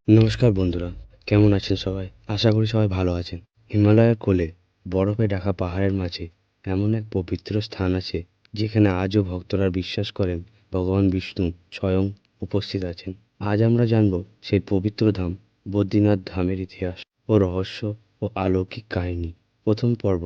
নমস্কার বন্ধুরা, কেমন আছেন সবাই? আশা করি সবাই ভালো আছেন। হিমালয়ের কোলে বরফে ঢাকা পাহাড়ের মাঝে এমন এক পবিত্র স্থান আছে যেখানে আজও ভক্তরা বিশ্বাস করেন ভগবান বিষ্ণু স্বয়ং উপস্থিত আছেন। আজ আমরা জানব সেই পবিত্র ধাম বদ্রীনাথ ধামের ইতিহাস ও রহস্য ও অলৌকিক কাহিনী। প্রথম পর্ব,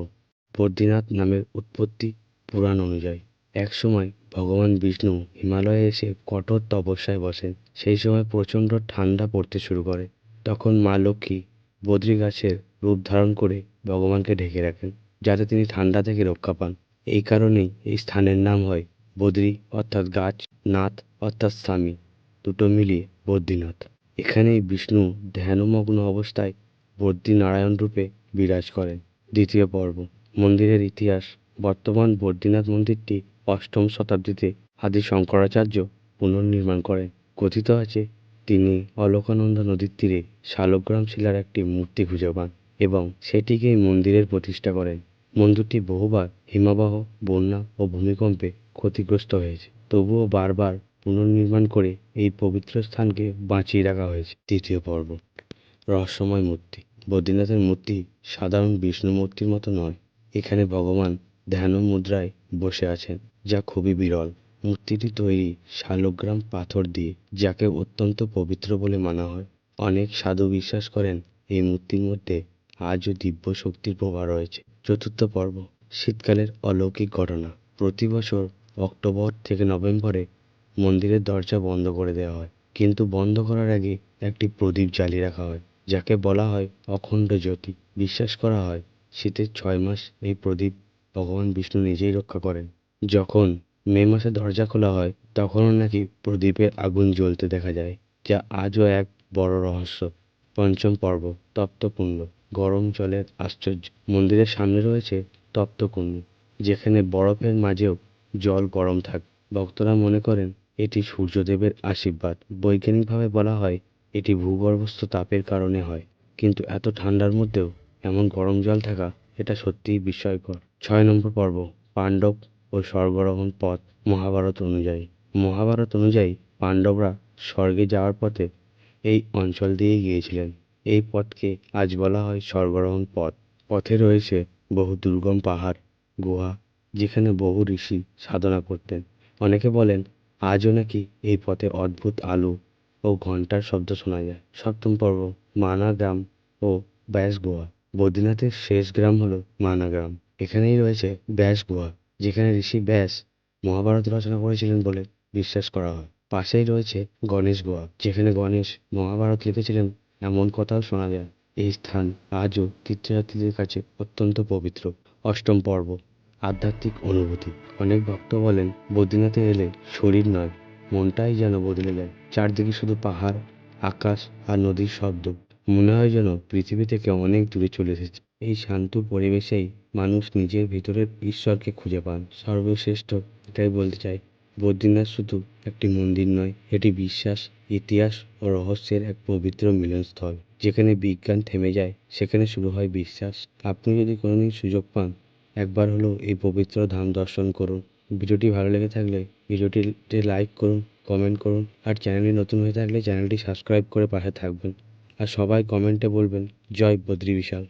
বদ্রীনাথ নামের উৎপত্তি। পুরাণ অনুযায়ী একসময় ভগবান বিষ্ণু হিমালয়ে এসে কঠোর তপস্যায় বসেন। সেই সময় প্রচণ্ড ঠান্ডা পড়তে শুরু করে। তখন মা লক্ষ্মী বদ্রী গাছের রূপ ধারণ করে ভগবানকে ঢেকে রাখেন, যাতে তিনি ঠান্ডা থেকে রক্ষা পান। এই কারণেই এই স্থানের নাম হয় বদ্রী অর্থাৎ গাছ, নাথ অর্থাৎ স্বামী, দুটো মিলিয়ে বদ্রীনাথ। এখানেই বিষ্ণু ধ্যানমগ্ন অবস্থায় বদ্রীনারায়ণ রূপে বিরাজ করেন। দ্বিতীয় পর্ব, মন্দিরের ইতিহাস। বর্তমান বদ্রীনাথ মন্দিরটি অষ্টম শতাব্দীতে আদি শঙ্করাচার্য পুনর্নির্মাণ করেন। কথিত আছে তিনি অলকানন্দা নদীর তীরে শালগ্রাম শিলার একটি মূর্তি খুঁজে পান এবং সেটিকেই মন্দিরের প্রতিষ্ঠা করেন। মন্দিরটি বহুবার হিমবাহ, বন্যা ও ভূমিকম্পে ক্ষতিগ্রস্ত হয়েছে, তবুও বারবার পুনর্নির্মাণ করে এই পবিত্র স্থানকে বাঁচিয়ে রাখা হয়েছে। তৃতীয় পর্ব, রহস্যময় মূর্তি। বদ্রীনাথের মূর্তি সাধারণ বিষ্ণু মূর্তির মতো নয়। এখানে ভগবান ধ্যান মুদ্রায় বসে আছেন, যা খুবই বিরল। মূর্তিটি তৈরি শালগ্রাম পাথর দিয়ে, যাকে অত্যন্ত পবিত্র বলে মানা হয়। অনেক সাধু বিশ্বাস করেন এই মূর্তির মধ্যে আজও দিব্য শক্তির প্রভাব রয়েছে। চতুর্থ পর্ব, শীতকালের অলৌকিক ঘটনা। প্রতি বছর অক্টোবর থেকে নভেম্বরে মন্দিরের দরজা বন্ধ করে দেওয়া হয়, কিন্তু বন্ধ করার আগে একটি প্রদীপ জ্বালিয়ে রাখা হয়, যাকে বলা হয় অখণ্ড জ্যোতি। বিশ্বাস করা হয় শীতের 6 মাস এই প্রদীপ ভগবান বিষ্ণু নিজেই রক্ষা করেন। যখন মে মাসে দরজা খোলা হয়, তখনও নাকি প্রদীপের আগুন জ্বলতে দেখা যায়, যা আজও এক বড় রহস্য। পঞ্চম পর্ব, তপ্তকুণ্ড, গরম জলের আশ্চর্য। মন্দিরের সামনে রয়েছে তপ্তকুণ্ড, যেখানে বরফের মাঝেও জল গরম থাকে। ভক্তরা মনে করেন এটি সূর্যদেবের আশীর্বাদ। বৈজ্ঞানিকভাবে বলা হয় এটি ভূগর্ভস্থ তাপের কারণে হয়, কিন্তু এত ঠান্ডার মধ্যেও এমন গরম জল থাকা, এটা সত্যিই বিস্ময়কর। 6 নম্বর পর্ব, পাণ্ডব ও স্বর্গারোহণ পথ। মহাভারত অনুযায়ী পাণ্ডবরা স্বর্গে যাওয়ার পথে এই অঞ্চল দিয়েই গিয়েছিলেন। এই পথকে আজ বলা হয় স্বর্গারোহণ পথ। পথে রয়েছে বহু দুর্গম পাহাড়, গুহা, যেখানে বহু ঋষি সাধনা করতেন। অনেকে বলেন আজও নাকি এই পথে অদ্ভুত আলো ও ঘণ্টার শব্দ শোনা যায়। সপ্তম পর্ব, মানা গ্রাম ও ব্যাস গুহা। বদ্রীনাথের শেষ গ্রাম হলো মানা গ্রাম। এখানেই রয়েছে ব্যাস গুহা, যেখানে ঋষি ব্যাস মহাভারত রচনা করেছিলেন বলে বিশ্বাস করা হয়। পাশেই রয়েছে গণেশ গুহা, যেখানে গণেশ মহাভারত লিখেছিলেন এমন কথাও শোনা যায়। এই স্থান আজও তীর্থযাত্রীদের কাছে অত্যন্ত পবিত্র। অষ্টম পর্ব, আধ্যাত্মিক অনুভূতি। অনেক ভক্ত বলেন বদ্রীনাথে এলে শরীর নয়, মনটাই যেন বদলে যায়। চারদিকে শুধু পাহাড়, আকাশ আর নদীর শব্দ। মনে হয় যেন পৃথিবী থেকে অনেক দূরে চলে এসেছে। এই শান্ত পরিবেশেই মানুষ নিজের ভিতরের ঈশ্বরকে খুঁজে পান। সর্বশ্রেষ্ঠ এটাই বলতে চাই, বদ্রীনাথ শুধু একটি মন্দির নয়, এটি বিশ্বাস, ইতিহাস ও রহস্যের এক পবিত্র মিলনস্থল। যেখানে বিজ্ঞান থেমে যায়, সেখানে শুরু হয় বিশ্বাস। আপনি যদি কোনোদিন সুযোগ পান, একবার হলেও এই পবিত্র ধাম দর্শন করুন। ভিডিওটি ভালো লেগে থাকলে ভিডিওটিতে লাইক করুন, কমেন্ট করুন, আর চ্যানেলটি নতুন হয়ে থাকলে চ্যানেলটি সাবস্ক্রাইব করে পাশে থাকবেন। আর সবাই কমেন্টে বলবেন জয় বদ্রী বিশাল।